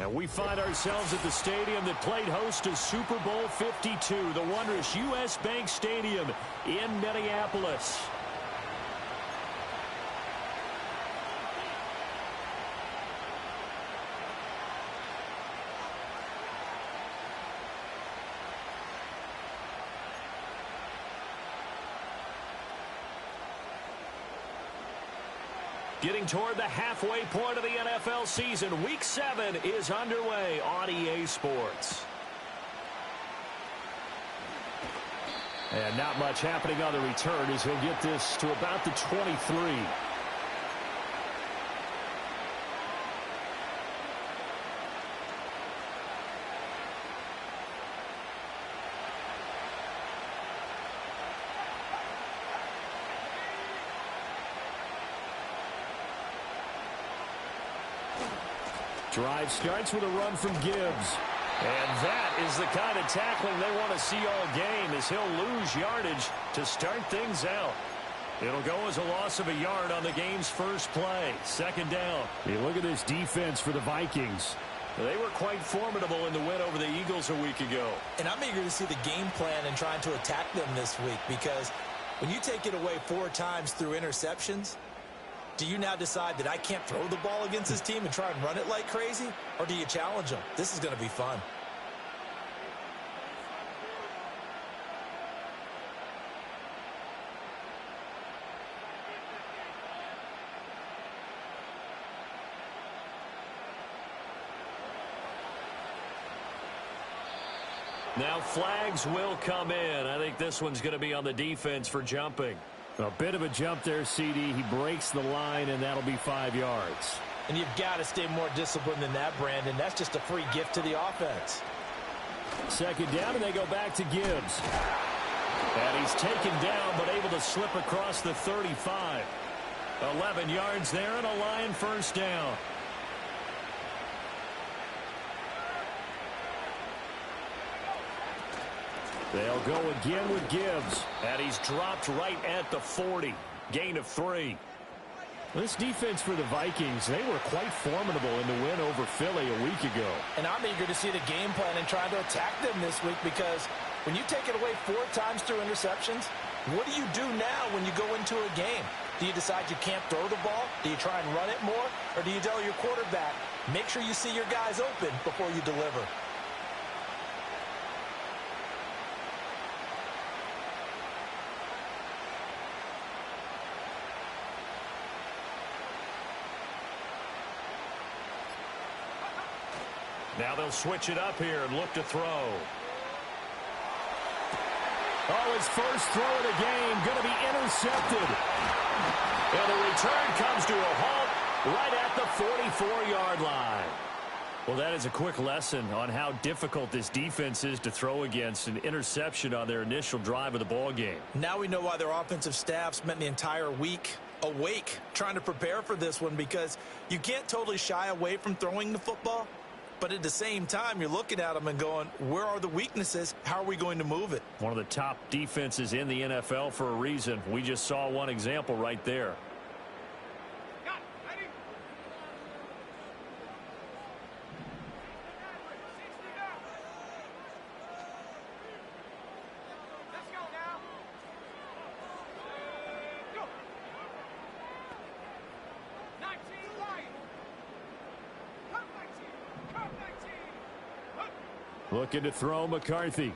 And we find ourselves at the stadium that played host to Super Bowl 52, the wondrous U.S. Bank Stadium in Minneapolis. Getting toward the halfway point of the NFL season, Week 7 is underway on EA Sports. And not much happening on the return as he'll get this to about the 23. Drive starts with a run from Gibbs. And that is the kind of tackling they want to see all game, as he'll lose yardage to start things out. It'll go as a loss of a yard on the game's first play. Second down. You look at this defense for the Vikings. They were quite formidable in the win over the Eagles a week ago. And I'm eager to see the game plan and trying to attack them this week, because when you take it away 4 times through interceptions, do you now decide that I can't throw the ball against this team and try and run it like crazy? Or do you challenge them? This is going to be fun. Now flags will come in. I think this one's going to be on the defense for jumping. A bit of a jump there, CD. He breaks the line, and that'll be 5 yards. And you've got to stay more disciplined than that, Brandon. That's just a free gift to the offense. Second down, and they go back to Gibbs. And he's taken down, but able to slip across the 35. 11 yards there, and a Lion first down. They'll go again with Gibbs. And he's dropped right at the 40. Gain of 3. This defense for the Vikings, they were quite formidable in the win over Philly a week ago. And I'm eager to see the game plan and trying to attack them this week, because when you take it away 4 times through interceptions, what do you do now when you go into a game? Do you decide you can't throw the ball? Do you try and run it more? Or do you tell your quarterback, make sure you see your guys open before you deliver? Now they'll switch it up here and look to throw. Oh, his first throw of the game going to be intercepted. And the return comes to a halt right at the 44-yard line. Well, that is a quick lesson on how difficult this defense is to throw against. An interception on their initial drive of the ball game. Now we know why their offensive staff spent the entire week awake trying to prepare for this one, because you can't totally shy away from throwing the football. But at the same time, you're looking at them and going, where are the weaknesses? How are we going to move it? One of the top defenses in the NFL for a reason. We just saw one example right there. Looking to throw McCarthy.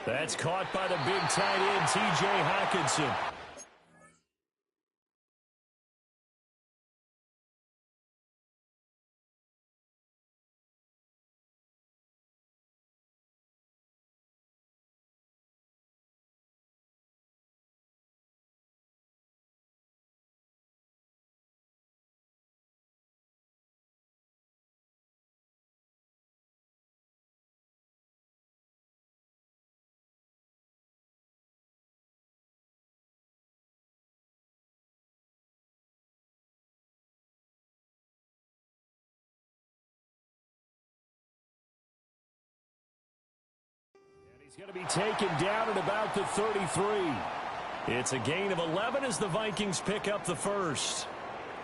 That's caught by the big tight end, T.J. Hockenson. He's going to be taken down at about the 33. It's a gain of 11 as the Vikings pick up the first.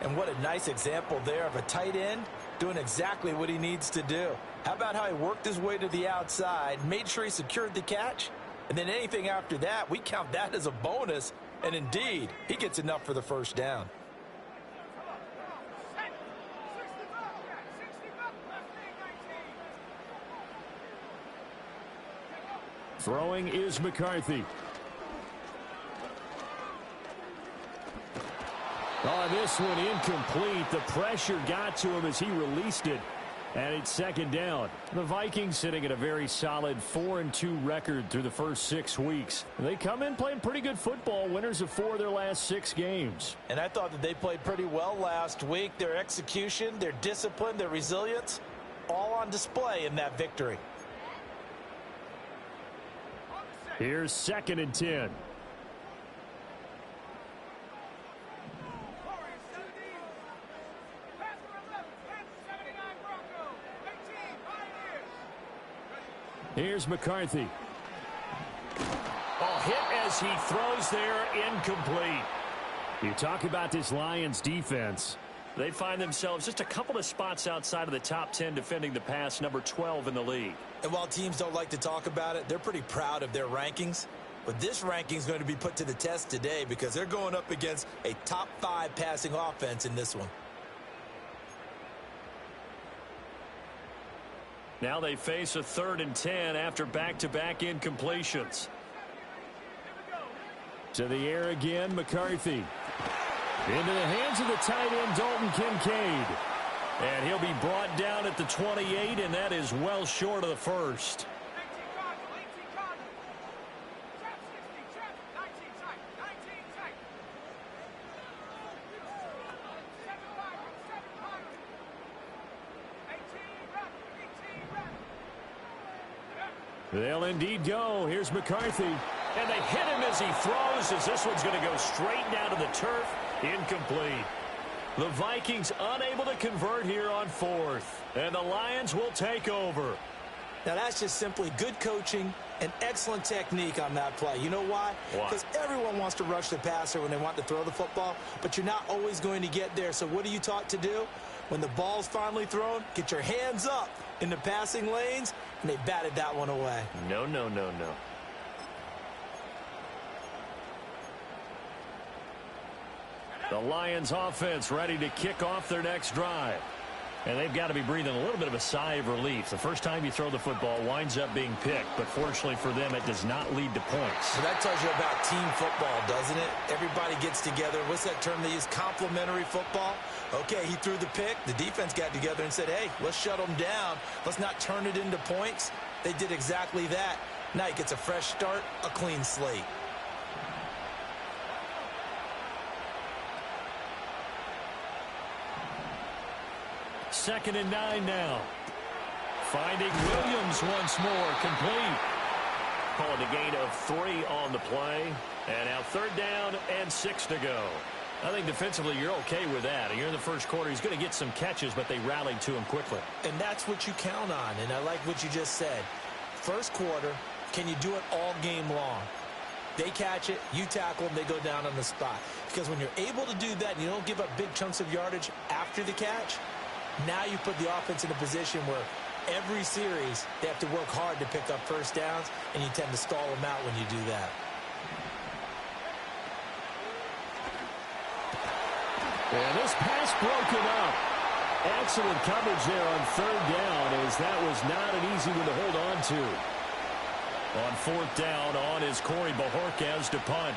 And what a nice example there of a tight end doing exactly what he needs to do. How about how he worked his way to the outside, made sure he secured the catch, and then anything after that, we count that as a bonus. And indeed, he gets enough for the first down. Throwing is McCarthy. Oh, this one incomplete. The pressure got to him as he released it. And it's second down. The Vikings sitting at a very solid 4-2 record through the first 6 weeks. They come in playing pretty good football, winners of 4 of their last 6 games. And I thought that they played pretty well last week. Their execution, their discipline, their resilience, all on display in that victory. Here's 2nd and 10. Here's McCarthy. Oh, hit as he throws there, incomplete. You talk about this Lions defense. They find themselves just a couple of spots outside of the top 10 defending the pass, number 12 in the league. And while teams don't like to talk about it, they're pretty proud of their rankings. But this ranking is going to be put to the test today because they're going up against a top 5 passing offense in this one. Now they face a 3rd and 10 after back-to-back incompletions. To the air again, McCarthy. Into the hands of the tight end, Dalton Kincaid. And he'll be brought down at the 28, and that is well short of the first. They'll indeed go. Here's McCarthy. And they hit him as he throws, as this one's going to go straight down to the turf. Incomplete. The Vikings unable to convert here on 4th. And the Lions will take over. Now that's just simply good coaching and excellent technique on that play. You know why? Because everyone wants to rush the passer when they want to throw the football, but you're not always going to get there. So what are you taught to do? When the ball's finally thrown, get your hands up in the passing lanes, and they batted that one away. No. The Lions offense ready to kick off their next drive. And they've got to be breathing a little bit of a sigh of relief. The first time you throw the football winds up being picked, but fortunately for them, it does not lead to points. So that tells you about team football, doesn't it? Everybody gets together. What's that term they use? Complementary football. Okay, he threw the pick. The defense got together and said, hey, let's shut them down. Let's not turn it into points. They did exactly that. Now he gets a fresh start, a clean slate. Second and 9 now. Finding Williams once more, complete. Calling a gain of 3 on the play. And now 3rd down and 6 to go. I think defensively you're okay with that. You're in the first quarter. He's going to get some catches, but they rallied to him quickly. And that's what you count on, and I like what you just said. First quarter, can you do it all game long? They catch it, you tackle them, they go down on the spot. Because when you're able to do that and you don't give up big chunks of yardage after the catch, now you put the offense in a position where every series they have to work hard to pick up first downs, and you tend to stall them out when you do that. And this pass broken up. Excellent coverage there on 3rd down, as that was not an easy one to hold on to. On 4th down, on is Corey Bajorquez to punt.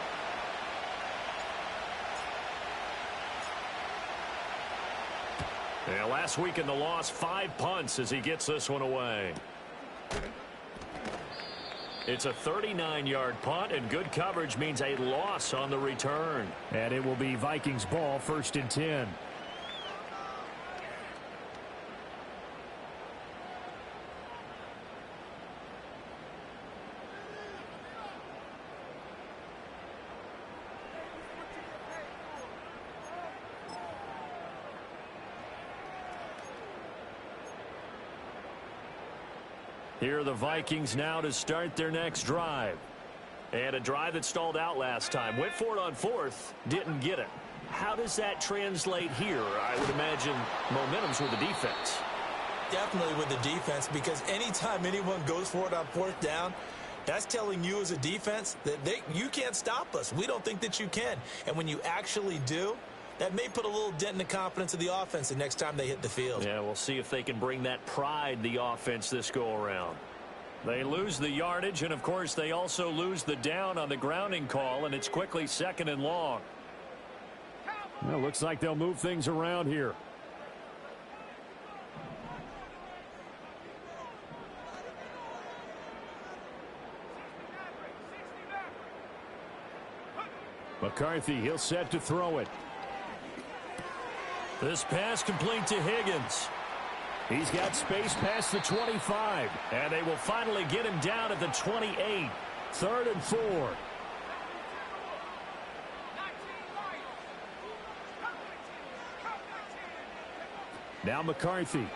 And last week in the loss, 5 punts as he gets this one away. It's a 39-yard punt, and good coverage means a loss on the return. And it will be Vikings ball, 1st and 10. Here are the Vikings now to start their next drive. And a drive that stalled out last time. Went for it on 4th, didn't get it. How does that translate here? I would imagine momentum's with the defense. Definitely with the defense, because anytime anyone goes for it on fourth down, that's telling you as a defense that you can't stop us. We don't think that you can. And when you actually do, that may put a little dent in the confidence of the offense the next time they hit the field. Yeah, we'll see if they can bring that pride, the offense, this go-around. They lose the yardage, and, of course, they also lose the down on the grounding call, and it's quickly 2nd and long. Well, looks like they'll move things around here. McCarthy, he'll set to throw it. This pass complete to Higgins. He's got space past the 25, and they will finally get him down at the 28. 3rd and 4. Now McCarthy.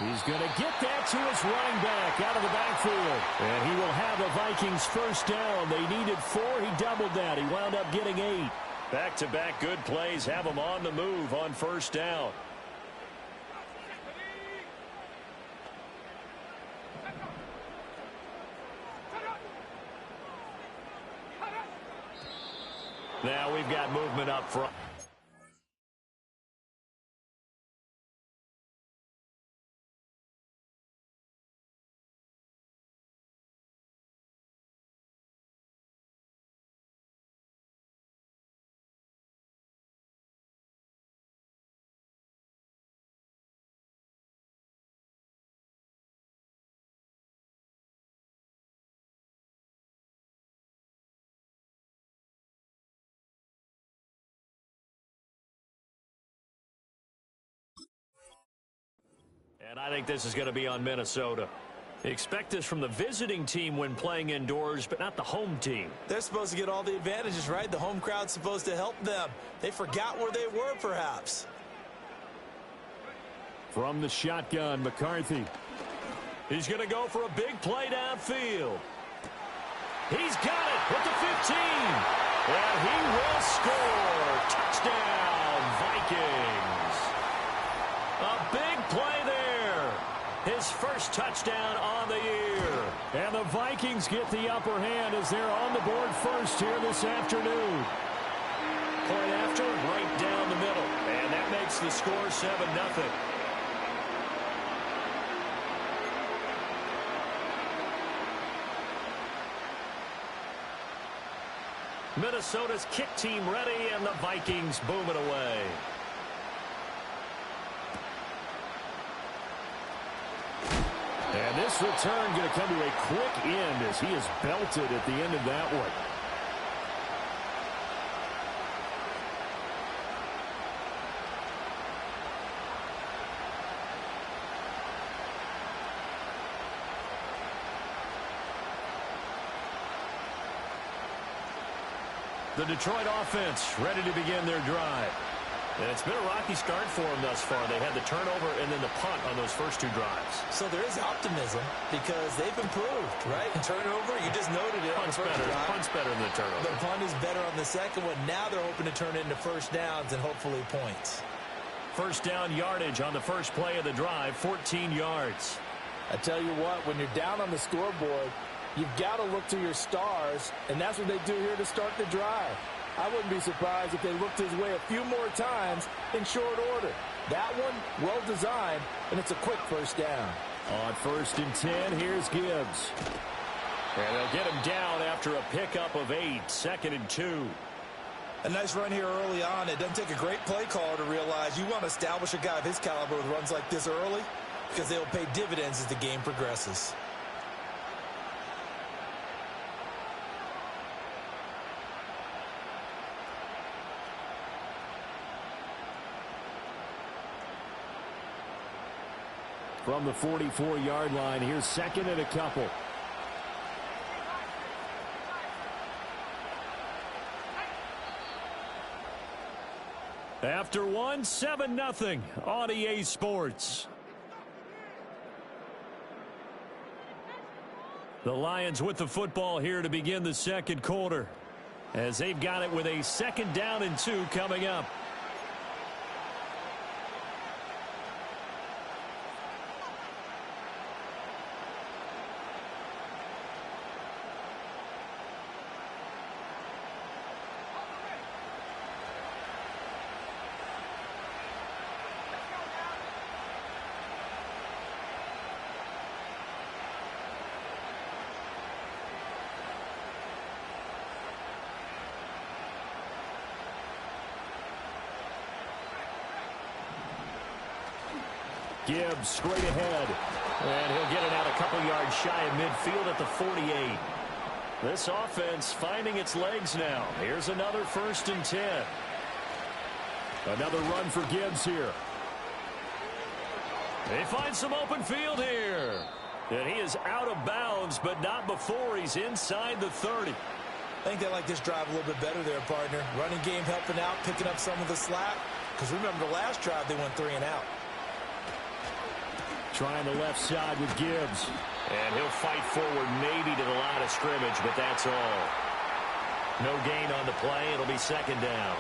He's going to get that to his running back out of the backfield. And he will have the Vikings first down. They needed 4. He doubled that. He wound up getting 8. Back-to-back good plays have him on the move on first down. Now we've got movement up front. And I think this is going to be on Minnesota. Expect this from the visiting team when playing indoors, but not the home team. They're supposed to get all the advantages, right? The home crowd's supposed to help them. They forgot where they were, perhaps. From the shotgun, McCarthy. He's going to go for a big play downfield. He's got it at the 15. And he will score. Touchdown, Vikings. A big play there. His first touchdown on the year. And the Vikings get the upper hand as they're on the board first here this afternoon. Point after, right down the middle. And that makes the score 7-0. Minnesota's kick team ready, and the Vikings boom it away. And this return going to come to a quick end as he is belted at the end of that one. The Detroit offense ready to begin their drive. And it's been a rocky start for them thus far. They had the turnover and then the punt on those first 2 drives. So there is optimism because they've improved, right? And turnover, you just noted it. Punt's better than the turnover. The punt is better on the second one. Now they're hoping to turn it into first downs and hopefully points. First down yardage on the first play of the drive, 14 yards. I tell you what, when you're down on the scoreboard, you've got to look to your stars, and that's what they do here to start the drive. I wouldn't be surprised if they looked his way a few more times in short order. That one, well designed, and it's a quick first down. On 1st and 10, here's Gibbs. And they'll get him down after a pickup of 8, 2nd and 2. A nice run here early on. It doesn't take a great play caller to realize you want to establish a guy of his caliber with runs like this early because they'll pay dividends as the game progresses. From the 44-yard line, here's 2nd and a couple. After 1, 7-0 on EA Sports. The Lions with the football here to begin the second quarter. as they've got it with a 2nd down and 2 coming up. Gibbs straight ahead, and he'll get it out a couple yards shy of midfield at the 48. This offense finding its legs now. Here's another 1st and 10. Another run for Gibbs here. They find some open field here. And he is out of bounds, but not before he's inside the 30. I think they like this drive a little bit better there, partner. Running game helping out, picking up some of the slack. Because remember the last drive, they went 3 and out. Trying the left side with Gibbs. And he'll fight forward maybe to the line of scrimmage, but that's all. No gain on the play. It'll be 2nd down.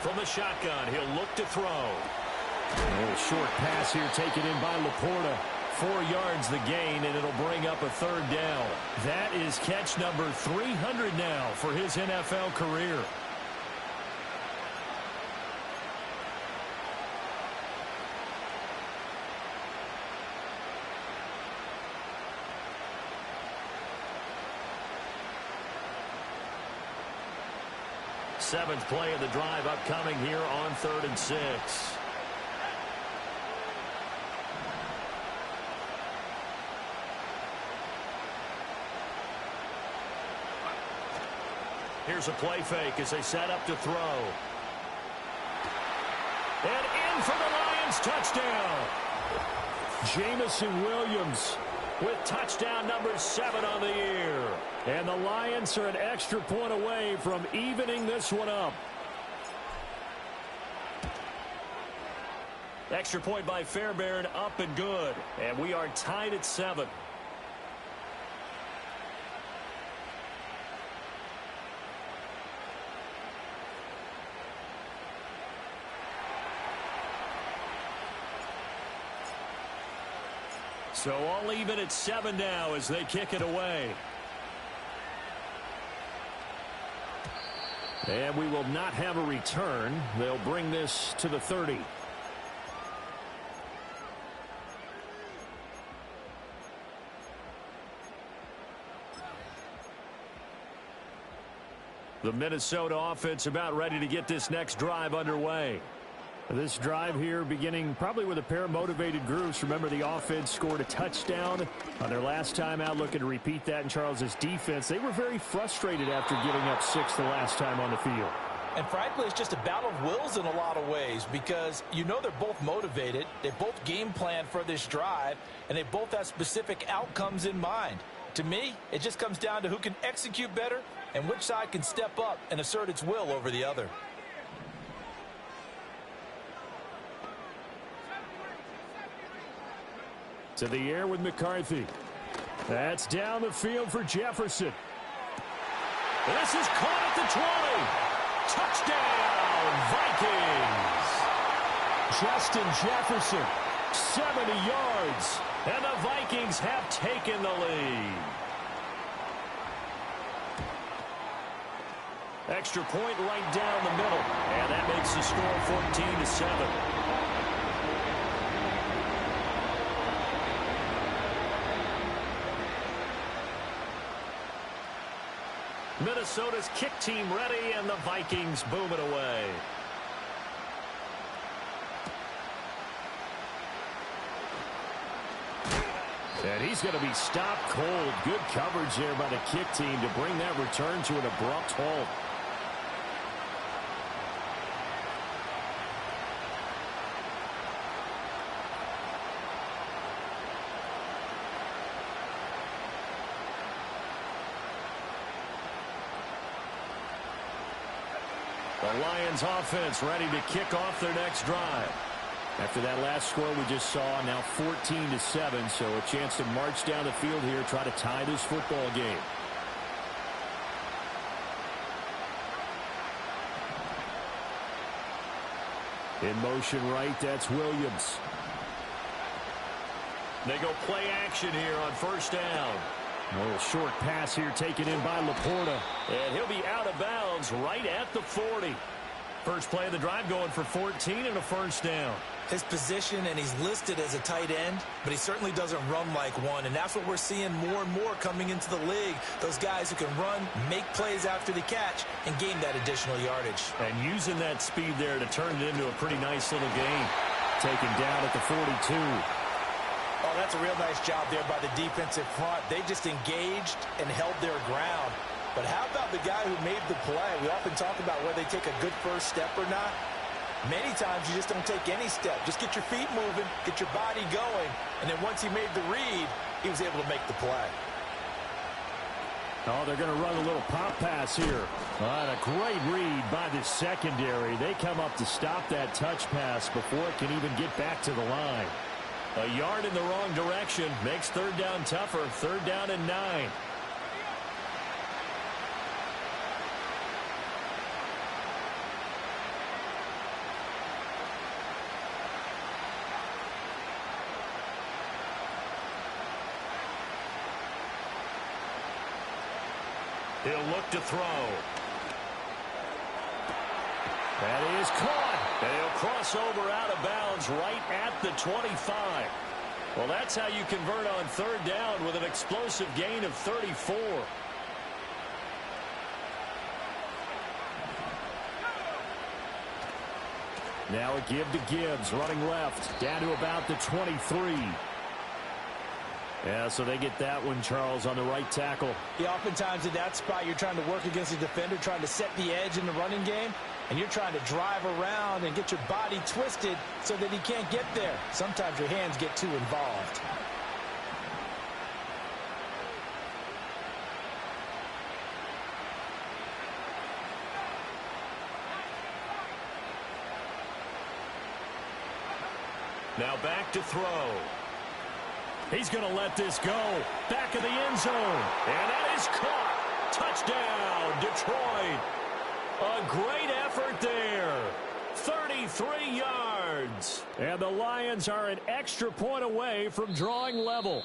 From the shotgun, he'll look to throw. A little short pass here taken in by Laporta. 4 yards the gain, and it'll bring up a 3rd down. That is catch number 300 now for his NFL career. Seventh play of the drive upcoming here on 3rd and 6. Here's a play fake as they set up to throw. And in for the Lions, touchdown. Jamison Williams with touchdown number 7 on the year. And the Lions are an extra point away from evening this one up. Extra point by Fairbairn, up and good. And we are tied at 7. So all even at 7 now as they kick it away. And we will not have a return. They'll bring this to the 30. The Minnesota offense about ready to get this next drive underway. This drive here beginning probably with a pair of motivated groups. Remember, the offense scored a touchdown on their last time out, looking to repeat that in Charles's defense. They were very frustrated after giving up 6 the last time on the field. And frankly, it's just a battle of wills in a lot of ways because you know they're both motivated. They both game plan for this drive, and they both have specific outcomes in mind. To me, it just comes down to who can execute better and which side can step up and assert its will over the other. To the air with McCarthy. That's down the field for Jefferson. This is caught at the 20. Touchdown, Vikings. Justin Jefferson, 70 yards. And the Vikings have taken the lead. Extra point right down the middle. And that makes the score 14-7. Minnesota's kick team ready, and the Vikings boom it away. And he's going to be stopped cold. Good coverage there by the kick team to bring that return to an abrupt halt. The Lions offense ready to kick off their next drive. After that last score we just saw, now 14-7, so a chance to march down the field here, try to tie this football game. In motion right, that's Williams. They go play action here on first down. A little short pass here taken in by Laporta. And he'll be out of bounds right at the 40. First play of the drive going for 14 and a first down. His position, and he's listed as a tight end, but he certainly doesn't run like one, and that's what we're seeing more and more coming into the league. Those guys who can run, make plays after the catch, and gain that additional yardage. And using that speed there to turn it into a pretty nice little gain. Taken down at the 42. Oh, that's a real nice job there by the defensive front. They just engaged and held their ground. But how about the guy who made the play? We often talk about whether they take a good first step or not. Many times you just don't take any step. Just get your feet moving, get your body going, and then once he made the read, he was able to make the play. Oh, they're going to run a little pop pass here. And a great read by the secondary. They come up to stop that touch pass before it can even get back to the line. A yard in the wrong direction makes third down tougher. Third down and 9. He'll look to throw. That is caught. And he'll cross over out of bounds right at the 25. Well, that's how you convert on third down with an explosive gain of 34. Now a give to Gibbs, running left, down to about the 23. Yeah, so they get that one, Charles, on the right tackle. Yeah, oftentimes in that spot, you're trying to work against a defender, trying to set the edge in the running game, and you're trying to drive around and get your body twisted so that he can't get there. Sometimes your hands get too involved. Now back to throw. He's going to let this go. Back of the end zone. And that is caught. Touchdown, Detroit. A great effort there. 33 yards. And the Lions are an extra point away from drawing level.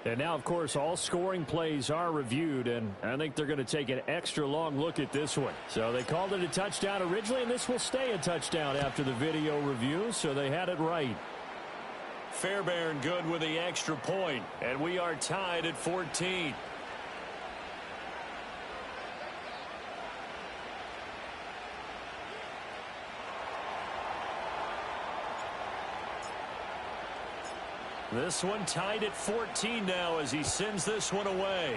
And now, of course, all scoring plays are reviewed, and I think they're going to take an extra long look at this one. So they called it a touchdown originally, and this will stay a touchdown after the video review, so they had it right. Fairbairn good with the extra point, and we are tied at 14. This one tied at 14 now as he sends this one away.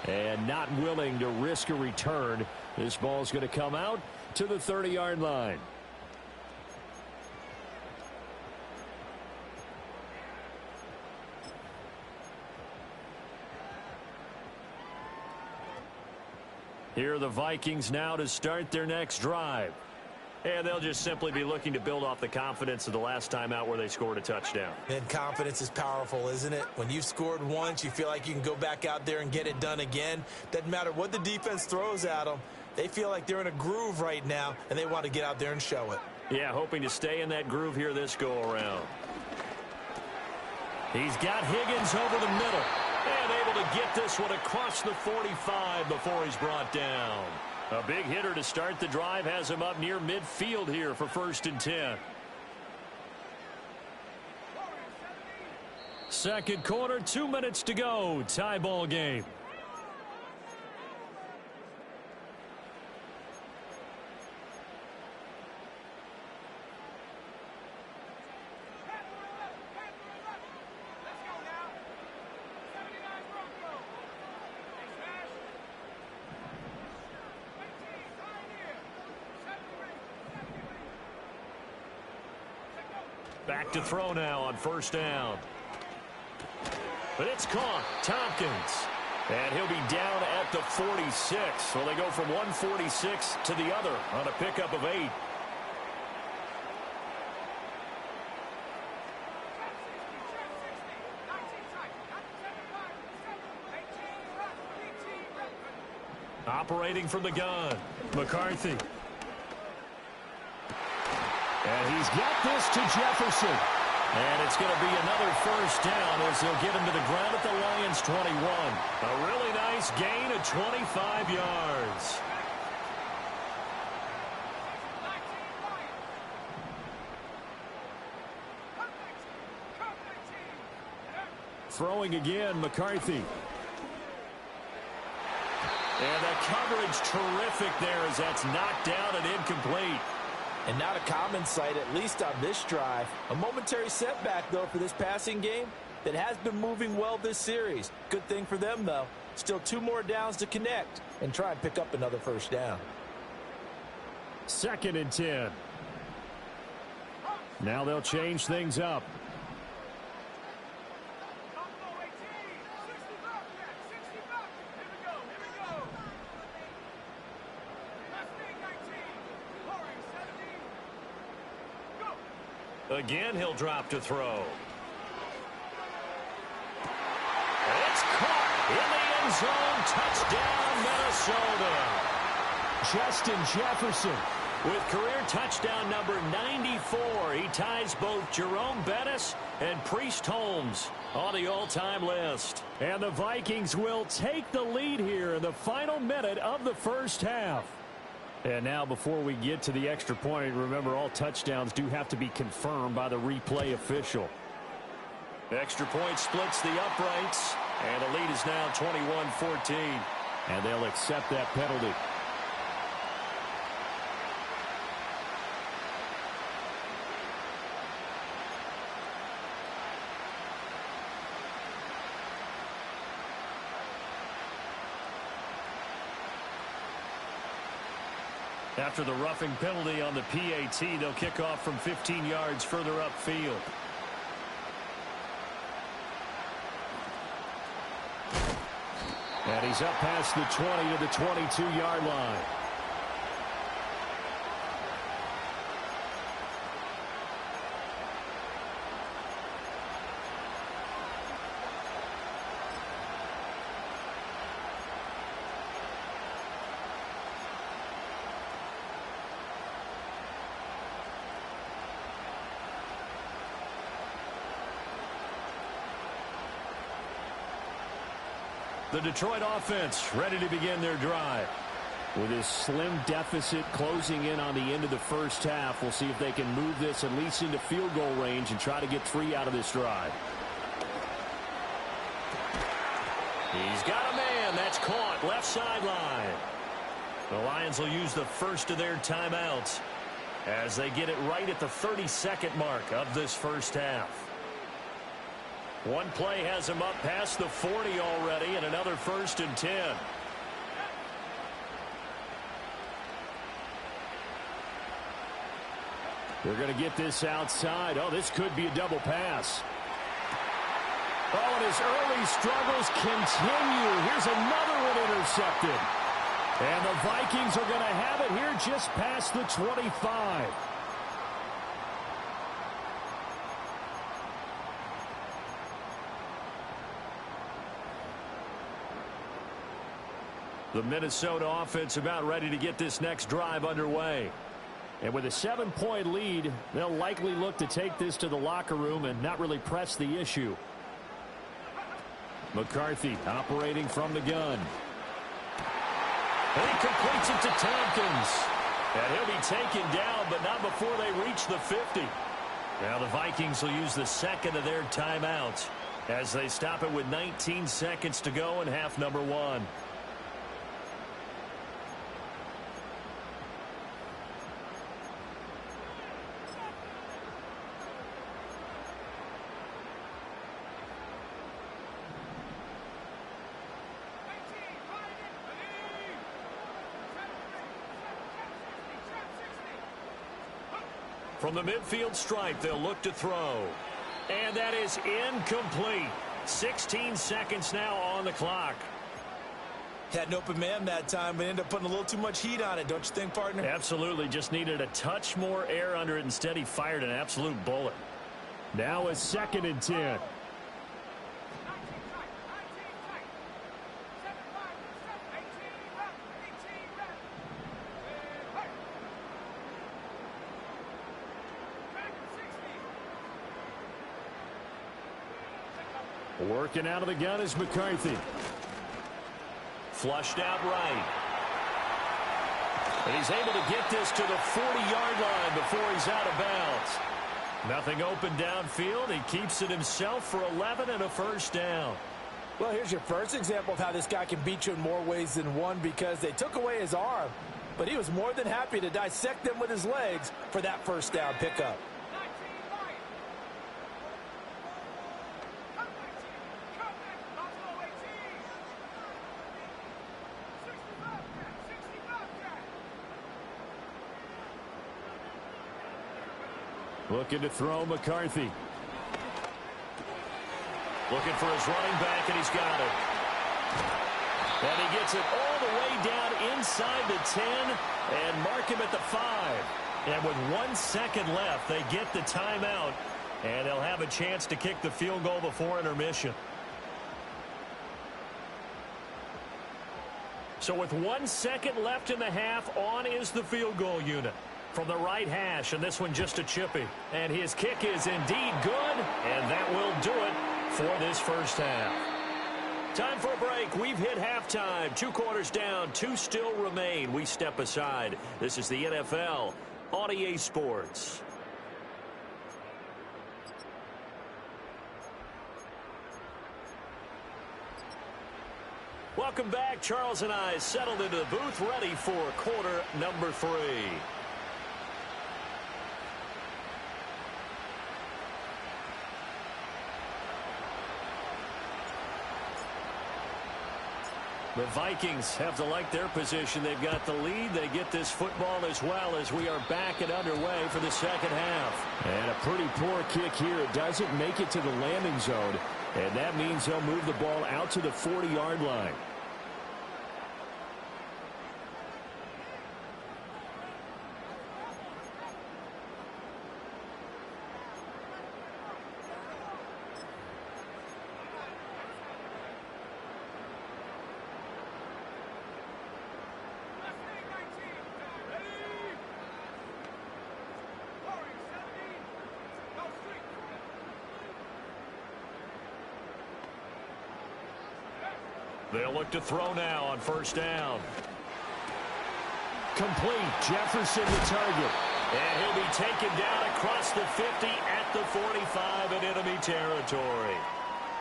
And not willing to risk a return. This ball's going to come out to the 30-yard line. Here are the Vikings now to start their next drive. And they'll just simply be looking to build off the confidence of the last time out where they scored a touchdown. And confidence is powerful, isn't it? When you've scored once, you feel like you can go back out there and get it done again. Doesn't matter what the defense throws at them. They feel like they're in a groove right now, and they want to get out there and show it. Yeah, hoping to stay in that groove here this go-around. He's got Higgins over the middle. And able to get this one across the 45 before he's brought down. A big hitter to start the drive has him up near midfield here for 1st and 10. Second quarter, 2 minutes to go. Tie ball game. Back to throw now on 1st down. But it's caught. Tompkins. And he'll be down at the 46. So they go from 146 to the other on a pickup of 8. Operating from the gun, McCarthy. And he's got this to Jefferson. And it's going to be another first down as they'll get him to the ground at the Lions' 21. A really nice gain of 25 yards. Throwing again, McCarthy. And the coverage terrific there as that's knocked down and incomplete. And not a common sight, at least on this drive. A momentary setback, though, for this passing game that has been moving well this series. Good thing for them, though. Still 2 more downs to connect and try and pick up another first down. 2nd and 10. Now they'll change things up. Again, he'll drop to throw. It's caught in the end zone. Touchdown, Minnesota. Justin Jefferson with career touchdown number 94. He ties both Jerome Bettis and Priest Holmes on the all-time list. And the Vikings will take the lead here in the final minute of the first half. And now before we get to the extra point, remember all touchdowns do have to be confirmed by the replay official. Extra point splits the uprights, and the lead is now 21-14. And they'll accept that penalty. After the roughing penalty on the PAT, they'll kick off from 15 yards further upfield. And he's up past the 20 to the 22-yard line. The Detroit offense ready to begin their drive. With his slim deficit closing in on the end of the first half, we'll see if they can move this at least into field goal range and try to get 3 out of this drive. He's got a man. That's caught. Left sideline. The Lions will use the first of their timeouts as they get it right at the 32nd mark of this first half. One play has him up past the 40 already, and another 1st and 10. They're going to get this outside. Oh, this could be a double pass. Oh, and his early struggles continue. Here's another one intercepted. And the Vikings are going to have it here just past the 25. The Minnesota offense about ready to get this next drive underway. And with a 7-point lead, they'll likely look to take this to the locker room and not really press the issue. McCarthy operating from the gun. And he completes it to Tompkins. And he'll be taken down, but not before they reach the 50. Now the Vikings will use the second of their timeouts as they stop it with 19 seconds to go in half number 1. From the midfield stripe, they'll look to throw. And that is incomplete. 16 seconds now on the clock. Had an open man that time, but ended up putting a little too much heat on it, don't you think, partner? Absolutely. Just needed a touch more air under it. Instead, he fired an absolute bullet. Now a 2nd and 10. Working out of the gun is McCarthy. Flushed out right. And he's able to get this to the 40-yard line before he's out of bounds. Nothing open downfield. He keeps it himself for 11 and a first down. Well, here's your first example of how this guy can beat you in more ways than one, because they took away his arm, but he was more than happy to dissect them with his legs for that first down pickup. Looking to throw McCarthy. Looking for his running back, and he's got it. And he gets it all the way down inside the 10 and mark him at the 5. And with 1 second left, they get the timeout, and they'll have a chance to kick the field goal before intermission. So with 1 second left in the half, on is the field goal unit. From the right hash, and this one just a chippy. And his kick is indeed good, and that will do it for this first half. Time for a break. We've hit halftime. 2 quarters down, 2 still remain. We step aside. This is the NFL on EA Sports. Welcome back. Charles and I settled into the booth, ready for quarter number 3. The Vikings have to like their position. They've got the lead. They get this football as well as we are back and underway for the second half. And a pretty poor kick here. It doesn't make it to the landing zone, and that means they'll move the ball out to the 40-yard line. They'll look to throw now on first down. Complete. Jefferson the target. And he'll be taken down across the 50 at the 45 in enemy territory.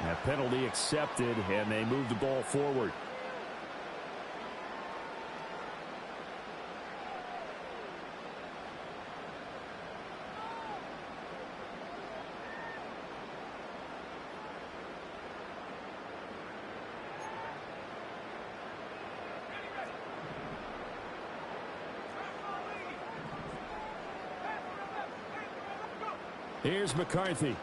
That penalty accepted, and they move the ball forward. Here's McCarthy.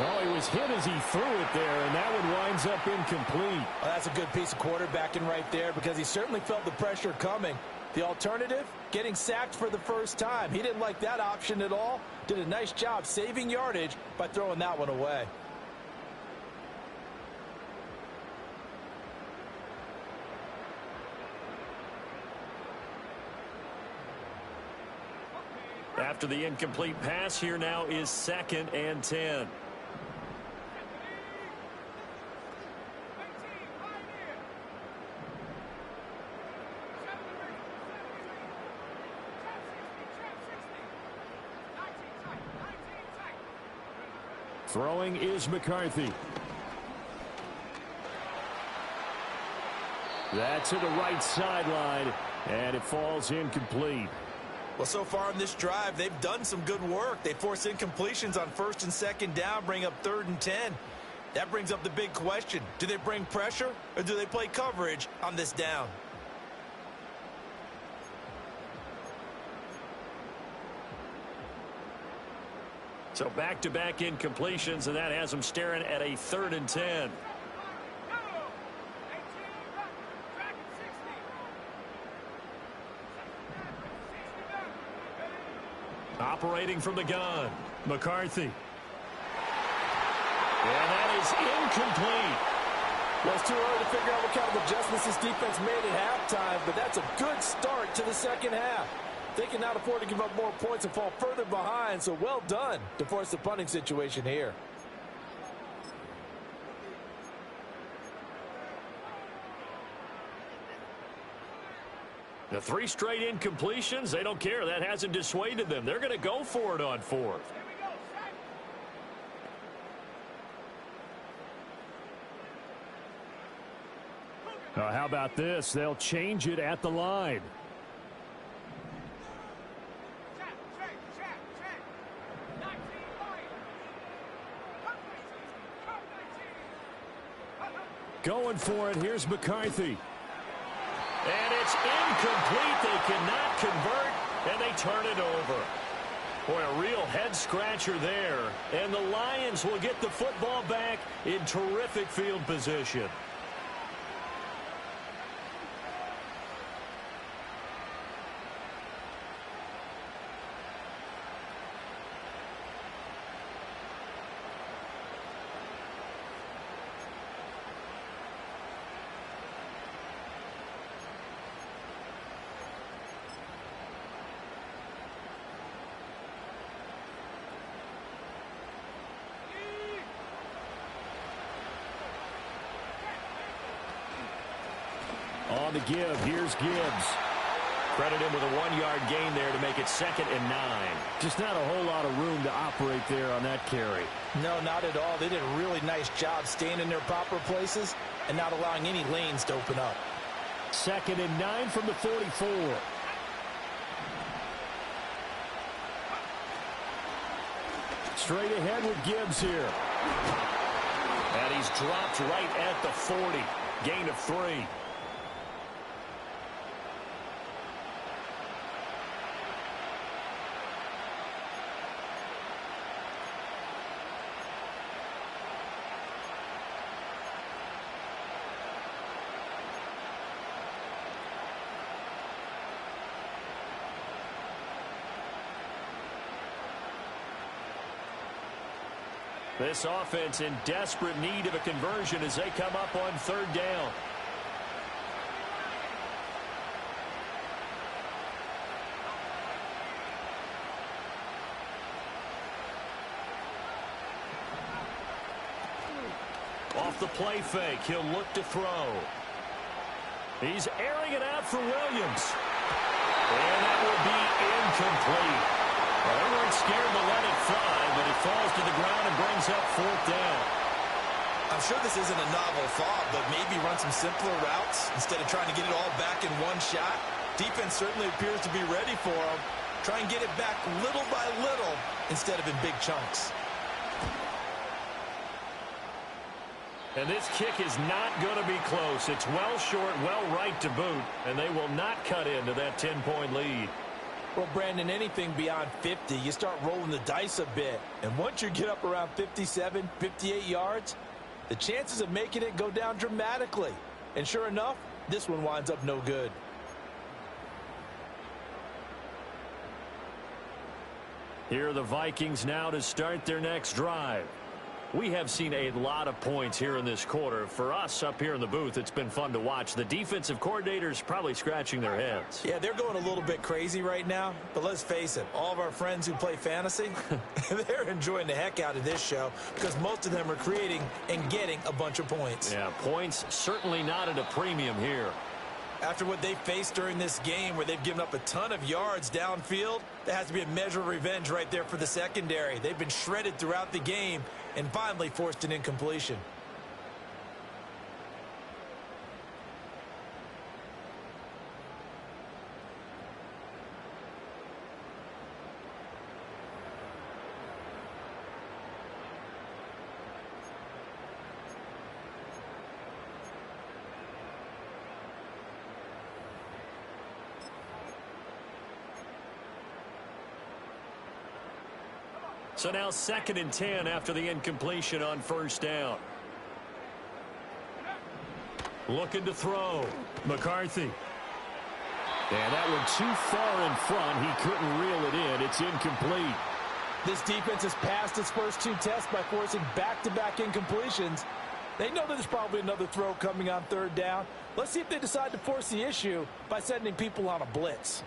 Oh, he was hit as he threw it there, and that one winds up incomplete. Well, that's a good piece of quarterbacking right there, because he certainly felt the pressure coming. The alternative, getting sacked for the first time. He didn't like that option at all. Did a nice job saving yardage by throwing that one away. After the incomplete pass, here now is 2nd and 10. Throwing is McCarthy. That's to the right sideline, and it falls incomplete. Well, so far in this drive, they've done some good work. They force incompletions on 1st and 2nd down, bring up 3rd and 10. That brings up the big question. Do they bring pressure, or do they play coverage on this down? So back-to-back incompletions, and that has them staring at a 3rd and 10. Operating from the gun, McCarthy. And that is incomplete. Well, it's too early to figure out what kind of adjustments this defense made at halftime, but that's a good start to the second half. They cannot afford to give up more points and fall further behind, so well done to force the punting situation here. The 3 straight incompletions, they don't care. That hasn't dissuaded them. They're going to go for it on 4th. How about this? They'll change it at the line. Going for it. Here's McCarthy. And it's incomplete. They cannot convert, and they turn it over. Boy, a real head-scratcher there. And the Lions will get the football back in terrific field position. On the give, here's Gibbs. Credit him with a 1-yard gain there to make it 2nd and 9. Just not a whole lot of room to operate there on that carry. No, not at all. They did a really nice job staying in their proper places and not allowing any lanes to open up. 2nd and 9 from the 44. Straight ahead with Gibbs here. And he's dropped right at the 40. Gain of 3. This offense in desperate need of a conversion as they come up on 3rd down. Off the play fake, he'll look to throw. He's airing it out for Williams. And that will be incomplete. Well, they weren't scared to let it fly, but it falls to the ground and brings up 4th down. I'm sure this isn't a novel thought, but maybe run some simpler routes instead of trying to get it all back in one shot. Defense certainly appears to be ready for them. Try and get it back little by little instead of in big chunks. And this kick is not going to be close. It's well short, well right to boot, and they will not cut into that 10-point lead. Well, Brandon, anything beyond 50, you start rolling the dice a bit. And once you get up around 57, 58 yards, the chances of making it go down dramatically. And sure enough, this one winds up no good. Here are the Vikings now to start their next drive. We have seen a lot of points here in this quarter. For us up here in the booth, it's been fun to watch. The defensive coordinators probably scratching their heads. Yeah, they're going a little bit crazy right now. But let's face it, all of our friends who play fantasy, they're enjoying the heck out of this show because most of them are creating and getting a bunch of points. Yeah, points certainly not at a premium here. After what they faced during this game where they've given up a ton of yards downfield, that has to be a measure of revenge right there for the secondary. They've been shredded throughout the game and finally forced an incompletion. So now 2nd and 10 after the incompletion on 1st down. Looking to throw. McCarthy. And that one too far in front. He couldn't reel it in. It's incomplete. This defense has passed its first two tests by forcing back-to-back incompletions. They know that there's probably another throw coming on third down. Let's see if they decide to force the issue by sending people on a blitz.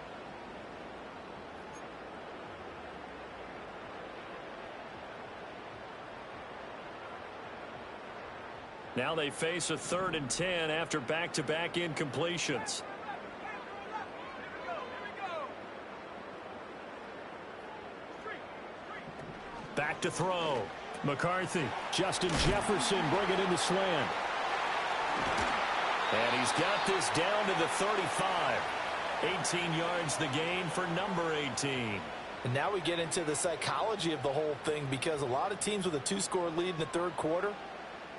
Now they face a 3rd and 10 after back-to-back incompletions. Back to throw. McCarthy. Justin Jefferson bringing in the slant. And he's got this down to the 35. 18 yards the gain for number 18. And now we get into the psychology of the whole thing, because a lot of teams with a 2-score lead in the third quarter,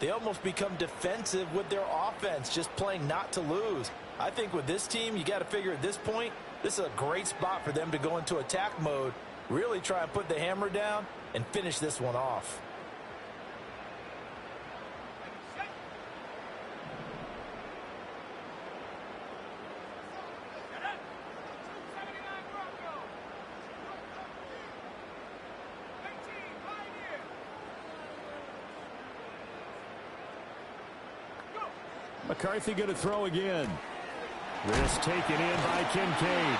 they almost become defensive with their offense, just playing not to lose. I think with this team, you got to figure at this point, this is a great spot for them to go into attack mode, really try and put the hammer down and finish this one off. McCarthy going to throw again. This taken in by Kincaid.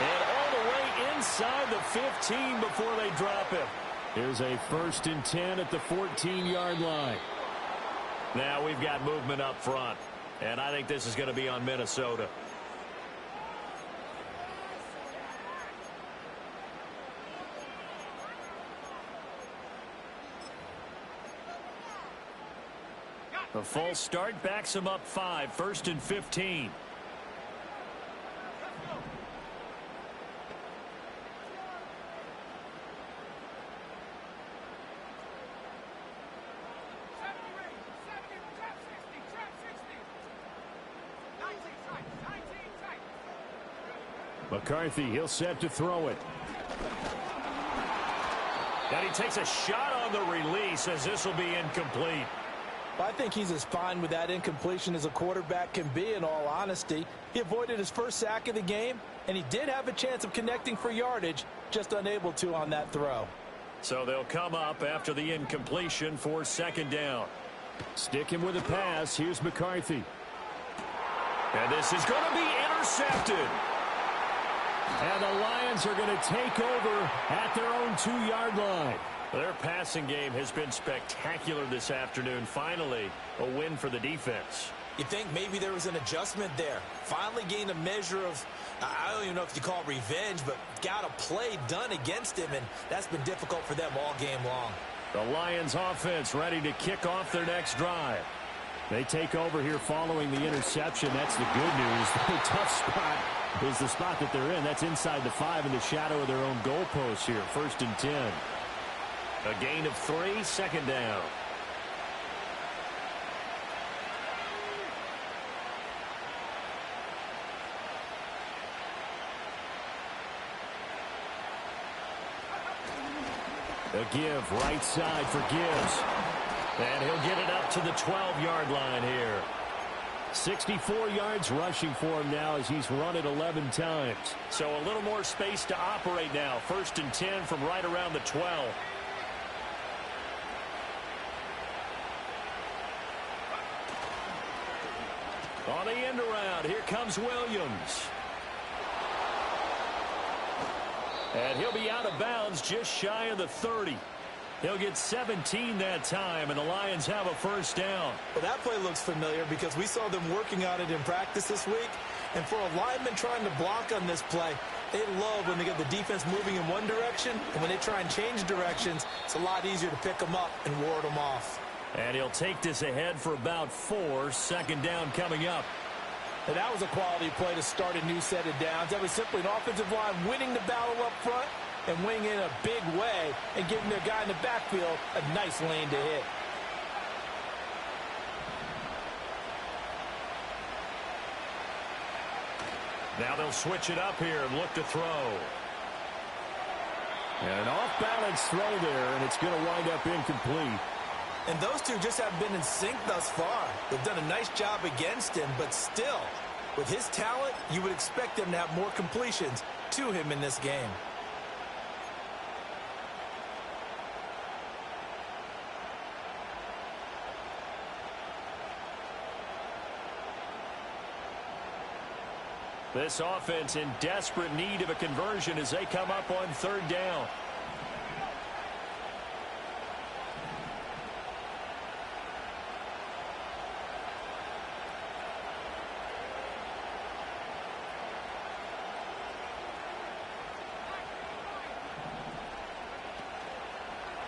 And all the way inside the 15 before they drop him. Here's a 1st and 10 at the 14-yard line. Now we've got movement up front. And I think this is going to be on Minnesota. A false start backs him up 5. 1st and 15. McCarthy, he'll set to throw it. And he takes a shot on the release, as this will be incomplete. I think he's as fine with that incompletion as a quarterback can be, in all honesty. He avoided his first sack of the game, and he did have a chance of connecting for yardage, just unable to on that throw. So they'll come up after the incompletion for 2nd down. Sticking with the pass, here's McCarthy. And this is going to be intercepted. And the Lions are going to take over at their own 2-yard line. Their passing game has been spectacular this afternoon. Finally, a win for the defense. You think maybe there was an adjustment there. Finally gained a measure of, I don't even know if you call it revenge, but got a play done against him, and that's been difficult for them all game long. The Lions offense ready to kick off their next drive. They take over here following the interception. That's the good news. The tough spot is the spot that they're in. That's inside the 5 in the shadow of their own goalpost here. 1st and 10. A gain of 3, 2nd down. A give right side for Gibbs. And he'll get it up to the 12-yard line here. 64 yards rushing for him now as he's run it 11 times. So a little more space to operate now. 1st and 10 from right around the 12. On the end around, here comes Williams. And he'll be out of bounds just shy of the 30. He'll get 17 that time, and the Lions have a 1st down. Well, that play looks familiar because we saw them working on it in practice this week. And for a lineman trying to block on this play, they love when they get the defense moving in one direction. And when they try and change directions, it's a lot easier to pick them up and ward them off. And he'll take this ahead for about 4. 2nd down coming up. And that was a quality play to start a new set of downs. That was simply an offensive line winning the battle up front and winning in a big way and giving their guy in the backfield a nice lane to hit. Now they'll switch it up here and look to throw. And an off-balance throw there, and it's going to wind up incomplete. And those two just haven't been in sync thus far. They've done a nice job against him, but still, With his talent, you would expect him to have more completions to him in this game. This offense in desperate need of a conversion as they come up on third down.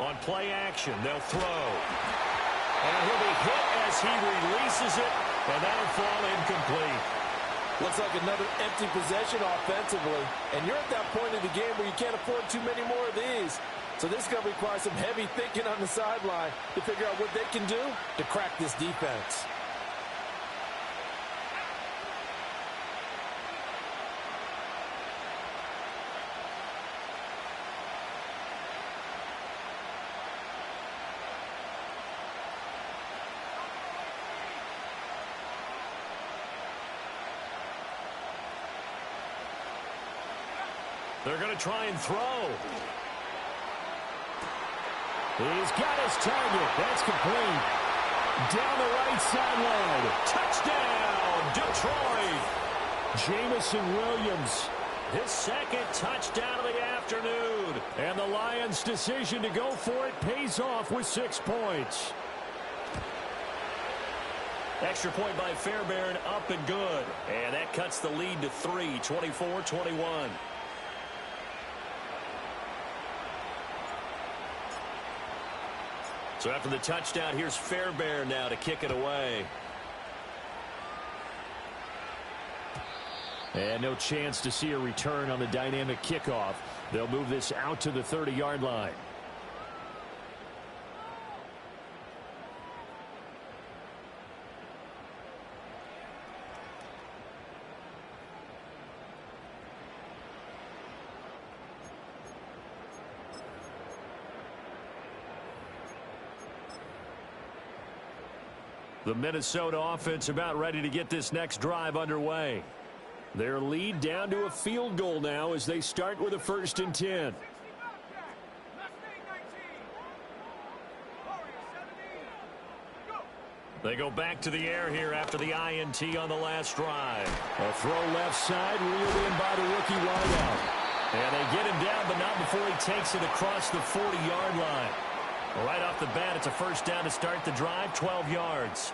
On play action, they'll throw. And he'll be hit as he releases it, and that'll fall incomplete. Looks like another empty possession offensively. And you're at that point in the game where you can't afford too many more of these. So this is going to require some heavy thinking on the sideline to figure out what they can do to crack this defense. They're going to try and throw. He's got his target. That's complete. Down the right sideline. Touchdown, Detroit. Jamison Williams, his second touchdown of the afternoon. And the Lions' decision to go for it pays off with 6 points. Extra point by Fairbairn, up and good. And that cuts the lead to 3, 24-21. So after the touchdown, here's Fairbairn now to kick it away. And no chance to see a return on the dynamic kickoff. They'll move this out to the 30-yard line. The Minnesota offense about ready to get this next drive underway. Their lead down to a field goal now as they start with a 1st and 10. They go back to the air here after the INT on the last drive. A throw left side, reeled in by the rookie wideout. And they get him down, but not before he takes it across the 40-yard line. Right off the bat, it's a 1st down to start the drive, 12 yards.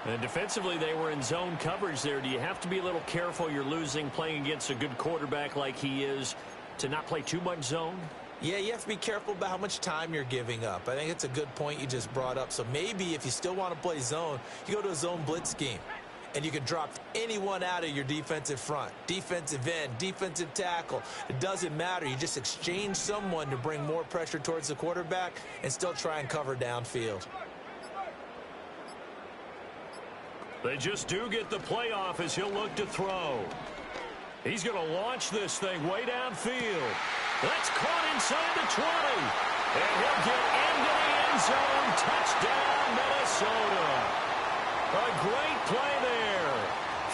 And defensively, they were in zone coverage there. Do you have to be a little careful? You're losing playing against a good quarterback like he is to not play too much zone? Yeah, you have to be careful about how much time you're giving up. I think it's a good point you just brought up. So maybe if you still want to play zone, you go to a zone blitz scheme. And you can drop anyone out of your defensive front. Defensive end, defensive tackle. It doesn't matter. You just exchange someone to bring more pressure towards the quarterback and still try and cover downfield. They just do get the playoff as he'll look to throw. He's going to launch this thing way downfield. That's caught inside the 20. And he'll get into the end zone. Touchdown, Minnesota. A great play there.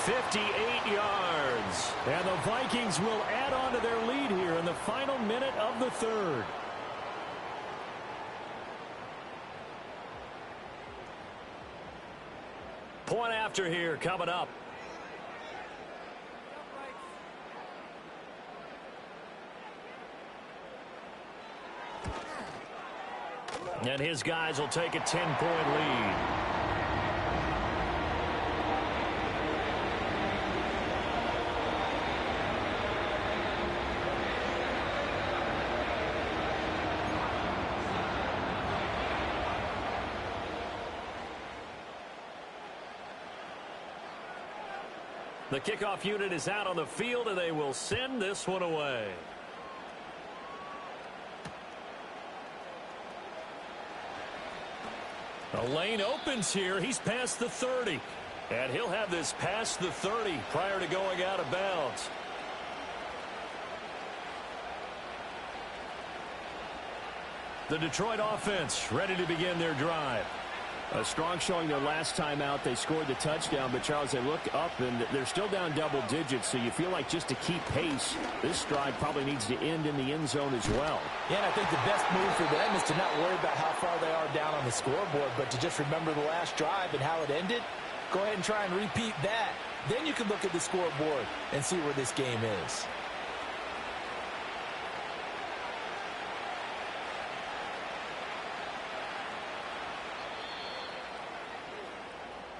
58 yards. And the Vikings will add on to their lead here in the final minute of the 3rd. Point after here coming up. And his guys will take a 10-point lead. The kickoff unit is out on the field, and they will send this one away. A lane opens here. He's past the 30. And he'll have this past the 30 prior to going out of bounds. The Detroit offense ready to begin their drive. A strong showing their last time out. They scored the touchdown, but, Charles, they look up, and they're still down double digits, so you feel like just to keep pace, this drive probably needs to end in the end zone as well. Yeah, and I think the best move for them is to not worry about how far they are down on the scoreboard, but to just remember the last drive and how it ended. Go ahead and try and repeat that. Then you can look at the scoreboard and see where this game is.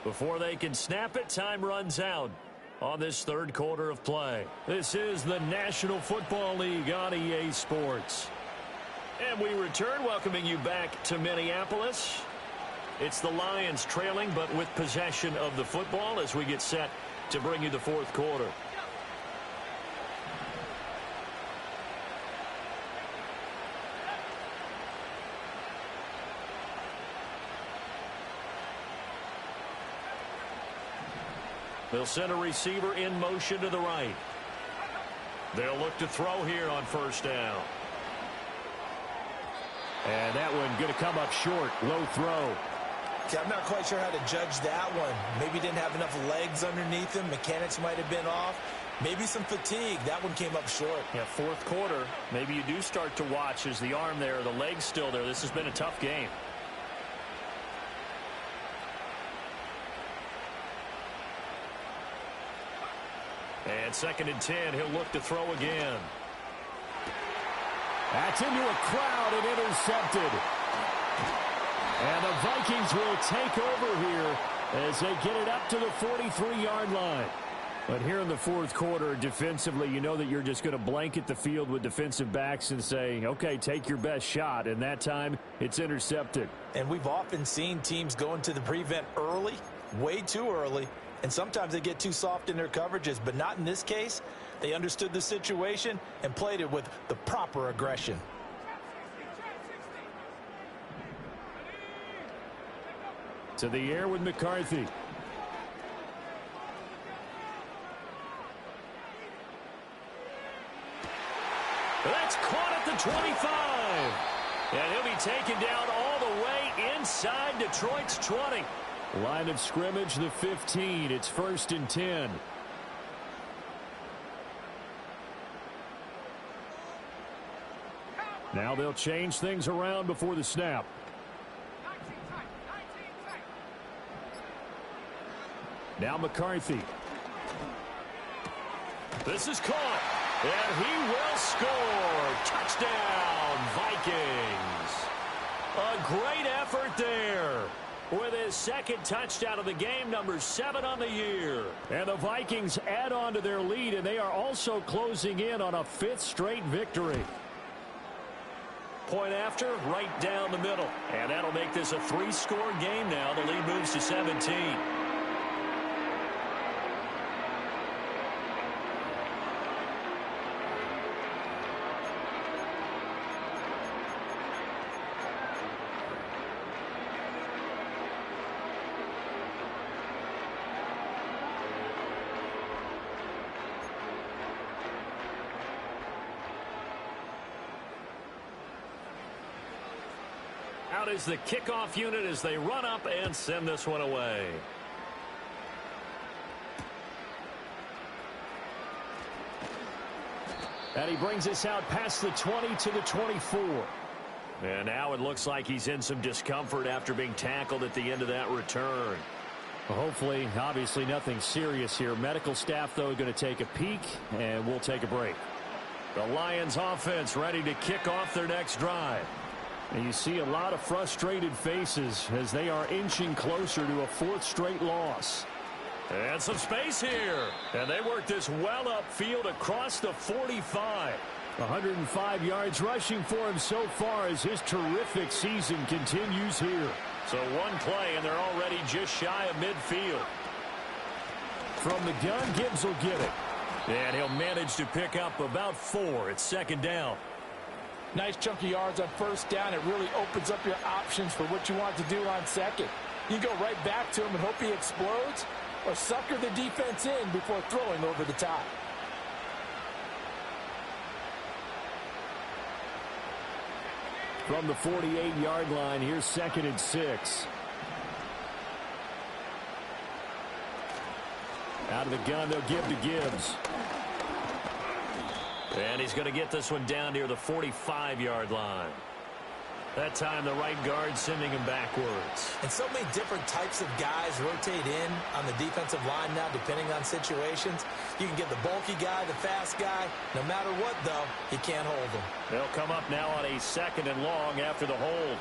Before they can snap it, time runs out on this third quarter of play. This is the National Football League on EA Sports. And we return, welcoming you back to Minneapolis. It's the Lions trailing, but with possession of the football as we get set to bring you the fourth quarter. They'll send a receiver in motion to the right. They'll look to throw here on first down. And that one going to come up short. Low throw. Okay, I'm not quite sure how to judge that one. Maybe didn't have enough legs underneath him. Mechanics might have been off. Maybe some fatigue. That one came up short. Yeah, fourth quarter. Maybe you do start to watch as the arm there, the leg's still there. This has been a tough game. And 2nd and 10, he'll look to throw again. That's into a crowd and intercepted. And the Vikings will take over here as they get it up to the 43-yard line. But here in the fourth quarter, defensively, you know that you're just going to blanket the field with defensive backs and say, okay, take your best shot. And that time, it's intercepted. And we've often seen teams go into the prevent early, way too early. And sometimes they get too soft in their coverages, but not in this case. They understood the situation and played it with the proper aggression. To the air with McCarthy. That's caught at the 25. And he'll be taken down all the way inside Detroit's 20. Line of scrimmage, the 15. It's 1st and 10. Now they'll change things around before the snap. Now McCarthy. This is caught. And he will score. Touchdown, Vikings. A great effort there. With his second touchdown of the game, number 7 on the year. And the Vikings add on to their lead, and they are also closing in on a 5th straight victory. Point after, right down the middle. And that'll make this a 3-score game now. The lead moves to 17. Out is the kickoff unit as they run up and send this one away. And he brings us out past the 20 to the 24. And now it looks like he's in some discomfort after being tackled at the end of that return. Well, hopefully, obviously nothing serious here. Medical staff, though, going to take a peek, and we'll take a break. The Lions offense ready to kick off their next drive. And you see a lot of frustrated faces as they are inching closer to a 4th straight loss. And some space here. And they work this well upfield across the 45. 105 yards rushing for him so far as his terrific season continues here. So one play, and they're already just shy of midfield. From the gun, Gibbs will get it. And he'll manage to pick up about 4. It's 2nd down. Nice chunky yards on first down. It really opens up your options for what you want to do on second. You go right back to him and hope he explodes, or sucker the defense in before throwing over the top. From the 48-yard line, here's 2nd and 6. Out of the gun, they'll give to Gibbs. And he's going to get this one down near the 45-yard line. That time, the right guard sending him backwards. And so many different types of guys rotate in on the defensive line now, depending on situations. You can get the bulky guy, the fast guy. No matter what, though, he can't hold them. They'll come up now on a 2nd and long after the hold.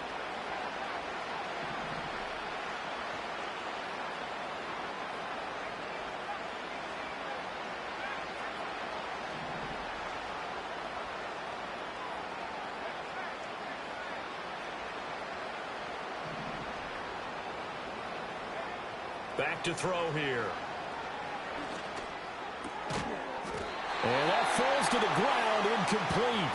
Back to throw here. And that falls to the ground, incomplete.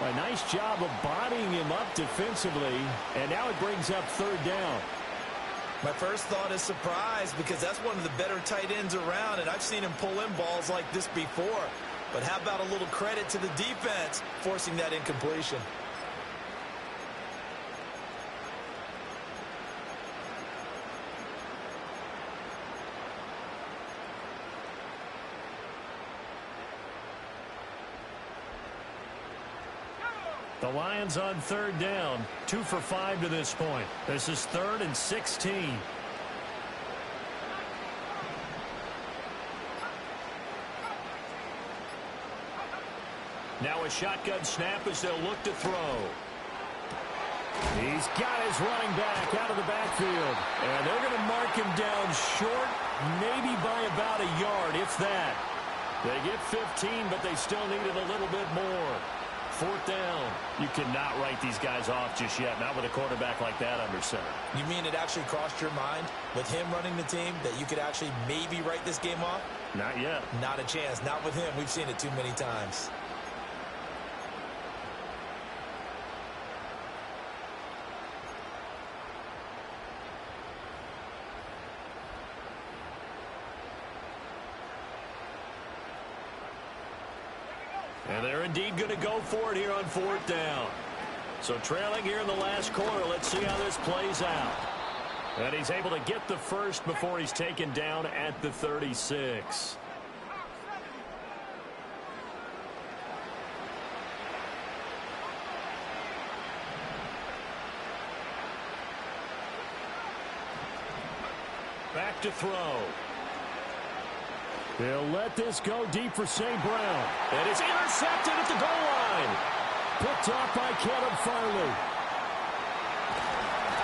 A nice job of bodying him up defensively, and now it brings up 3rd down. My first thought is surprise, because that's one of the better tight ends around, and I've seen him pull in balls like this before. But how about a little credit to the defense forcing that incompletion? The Lions on 3rd down, 2 for 5 to this point. This is 3rd and 16. Now a shotgun snap as they'll look to throw. He's got his running back out of the backfield. And they're going to mark him down short, maybe by about a yard, if that. They get 15, but they still need it a little bit more. 4th down. You cannot write these guys off just yet, not with a quarterback like that under center. You mean it actually crossed your mind with him running the team that you could actually maybe write this game off? Not yet. Not a chance. Not with him. We've seen it too many times. And they're indeed going to go for it here on 4th down. So trailing here in the last quarter. Let's see how this plays out. And he's able to get the first before he's taken down at the 36. Back to throw. They'll let this go deep for St. Brown. And it's intercepted at the goal line. Picked off by Caleb Farley.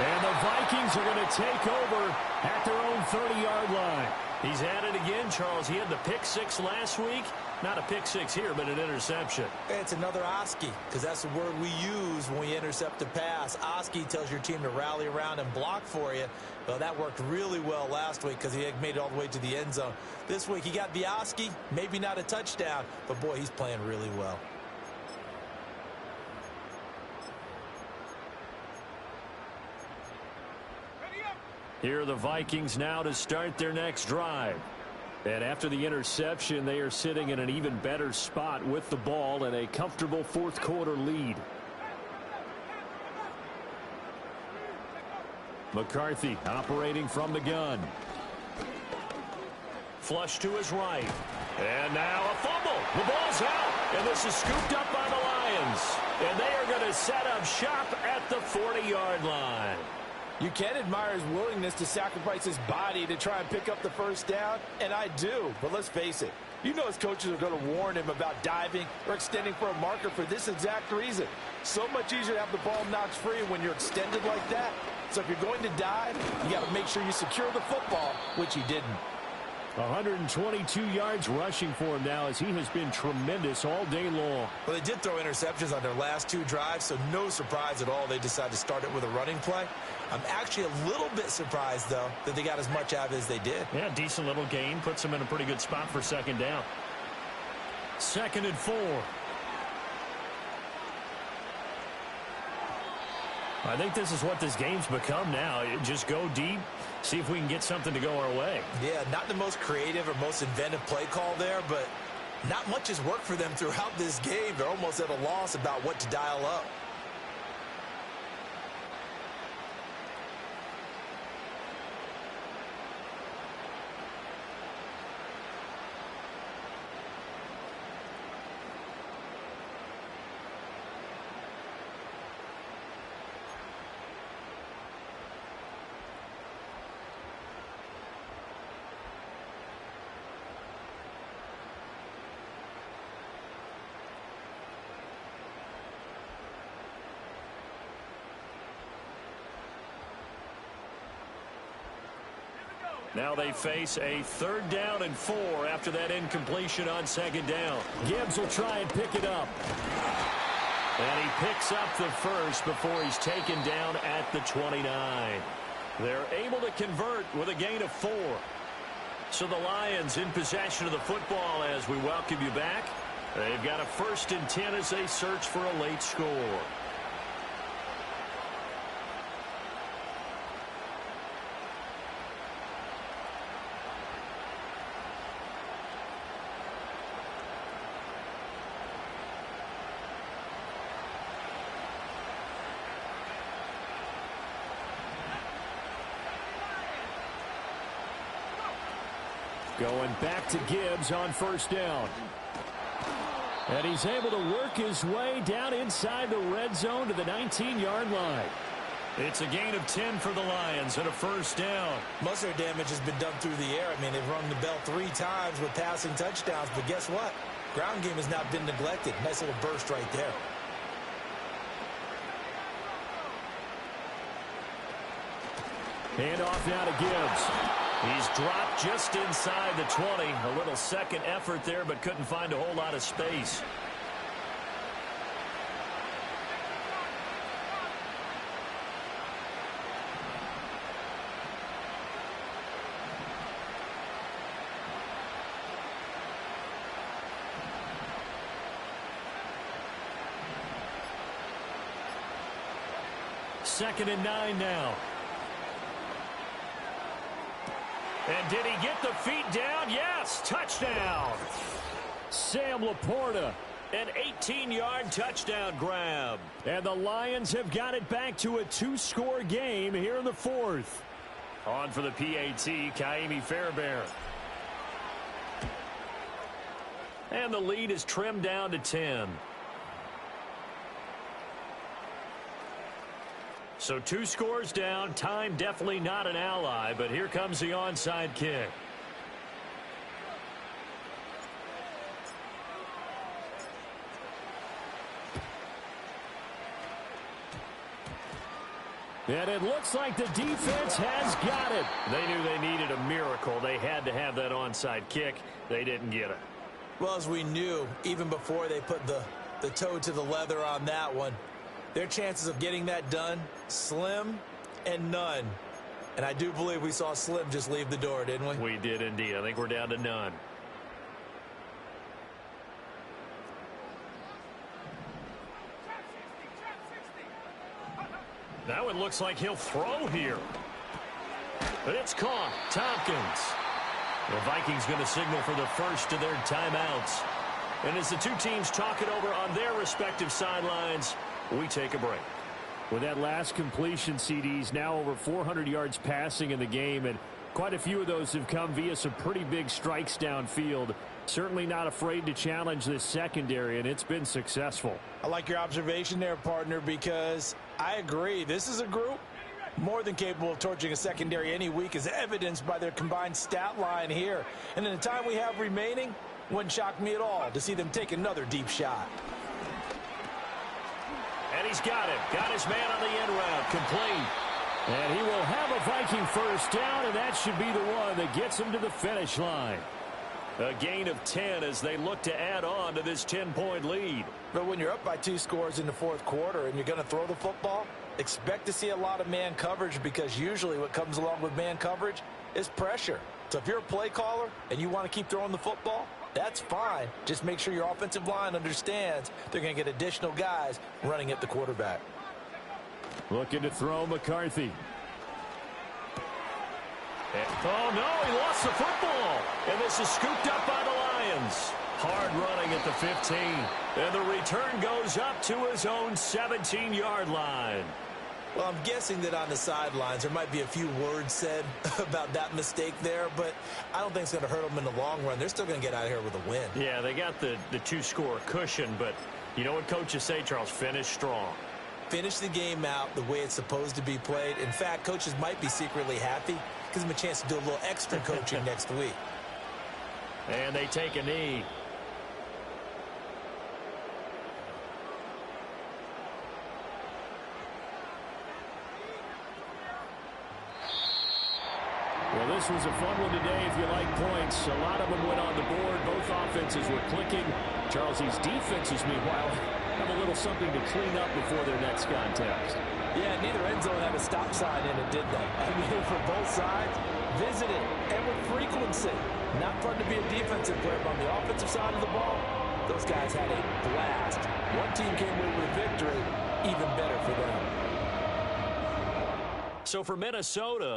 And the Vikings are going to take over at their own 30-yard line. He's at it again, Charles. He had the pick 6 last week. Not a pick 6 here, but an interception. It's another Oski, because that's the word we use when we intercept a pass. Oski tells your team to rally around and block for you. Well, that worked really well last week because he had made it all the way to the end zone. This week he got the Oski, maybe not a touchdown, but boy, he's playing really well. Here are the Vikings now to start their next drive. And after the interception, they are sitting in an even better spot with the ball and a comfortable 4th quarter lead. McCarthy operating from the gun. Flush to his right. And now a fumble. The ball's out. And this is scooped up by the Lions. And they are going to set up shop at the 40-yard line. You can admire his willingness to sacrifice his body to try and pick up the first down, and I do, but let's face it. You know his coaches are going to warn him about diving or extending for a marker for this exact reason. So much easier to have the ball knocked free when you're extended like that. So if you're going to dive, you got to make sure you secure the football, which he didn't. 122 yards rushing for him now as he has been tremendous all day long. Well, they did throw interceptions on their last 2 drives, so no surprise at all they decided to start it with a running play. I'm actually a little bit surprised, though, that they got as much out of it as they did. Yeah, decent little gain. Puts them in a pretty good spot for 2nd down. 2nd and 4. I think this is what this game's become now. Just go deep, see if we can get something to go our way. Yeah, not the most creative or most inventive play call there, but not much has worked for them throughout this game. They're almost at a loss about what to dial up. Now they face a 3rd down and 4 after that incompletion on 2nd down. Gibbs will try and pick it up. And he picks up the first before he's taken down at the 29. They're able to convert with a gain of 4. So the Lions in possession of the football as we welcome you back. They've got a 1st and 10 as they search for a late score. Going back to Gibbs on 1st down. And he's able to work his way down inside the red zone to the 19-yard line. It's a gain of 10 for the Lions and a 1st down. Most of their damage has been done through the air. I mean, they've rung the bell 3 times with passing touchdowns, but guess what? Ground game has not been neglected. Nice little burst right there. Hand off now to Gibbs. He's dropped just inside the 20. A little second effort there, but couldn't find a whole lot of space. Second and 9 now. And did he get the feet down? Yes, touchdown. Sam Laporta. An 18-yard touchdown grab. And the Lions have got it back to a 2-score game here in the 4th. On for the PAT, Kaimi Fairbairn. And the lead is trimmed down to 10. So 2 scores down. Time definitely not an ally, but here comes the onside kick. And it looks like the defense has got it. They knew they needed a miracle. They had to have that onside kick. They didn't get it. Well, as we knew, even before they put the toe to the leather on that one, their chances of getting that done, slim and none. And I do believe we saw Slim just leave the door, didn't we? We did indeed. I think we're down to none. Now it looks like he'll throw here. But it's caught. Tompkins. The Vikings going to signal for the first of their timeouts. And as the two teams talk it over on their respective sidelines, we take a break. With that last completion, CDs now over 400 yards passing in the game, and quite a few of those have come via some pretty big strikes downfield. Certainly not afraid to challenge this secondary, and it's been successful. I like your observation there, partner, because I agree. This is a group more than capable of torching a secondary any week, as evidenced by their combined stat line here. And in the time we have remaining, wouldn't shock me at all to see them take another deep shot. And he's got it. Got his man on the end route. Complete. And he will have a Viking first down, and that should be the one that gets him to the finish line. A gain of 10 as they look to add on to this 10-point lead. But when you're up by 2 scores in the 4th quarter and you're going to throw the football, expect to see a lot of man coverage, because usually what comes along with man coverage is pressure. So if you're a play caller and you want to keep throwing the football, that's fine. Just make sure your offensive line understands they're going to get additional guys running at the quarterback. Looking to throw McCarthy. Oh, no, he lost the football. And this is scooped up by the Lions. Hard running at the 15. And the return goes up to his own 17-yard line. Well, I'm guessing that on the sidelines there might be a few words said about that mistake there, but I don't think it's going to hurt them in the long run. They're still going to get out of here with a win. Yeah, they got the 2-score cushion, but you know what coaches say, Charles? Finish strong. Finish the game out the way it's supposed to be played. In fact, coaches might be secretly happy. Gives them a chance to do a little extra coaching next week. And they take a knee. Well, Well, this was a fun one today if you like points. A lot of them went on the board. Both offenses were clicking. Charles's defenses, meanwhile, have a little something to clean up before their next contest. Yeah, neither end zone had a stop sign in it, did they? I mean, for both sides, visited and with frequency. Not fun to be a defensive player, but on the offensive side of the ball, those guys had a blast. One team came away with a victory, even better for them. So for Minnesota,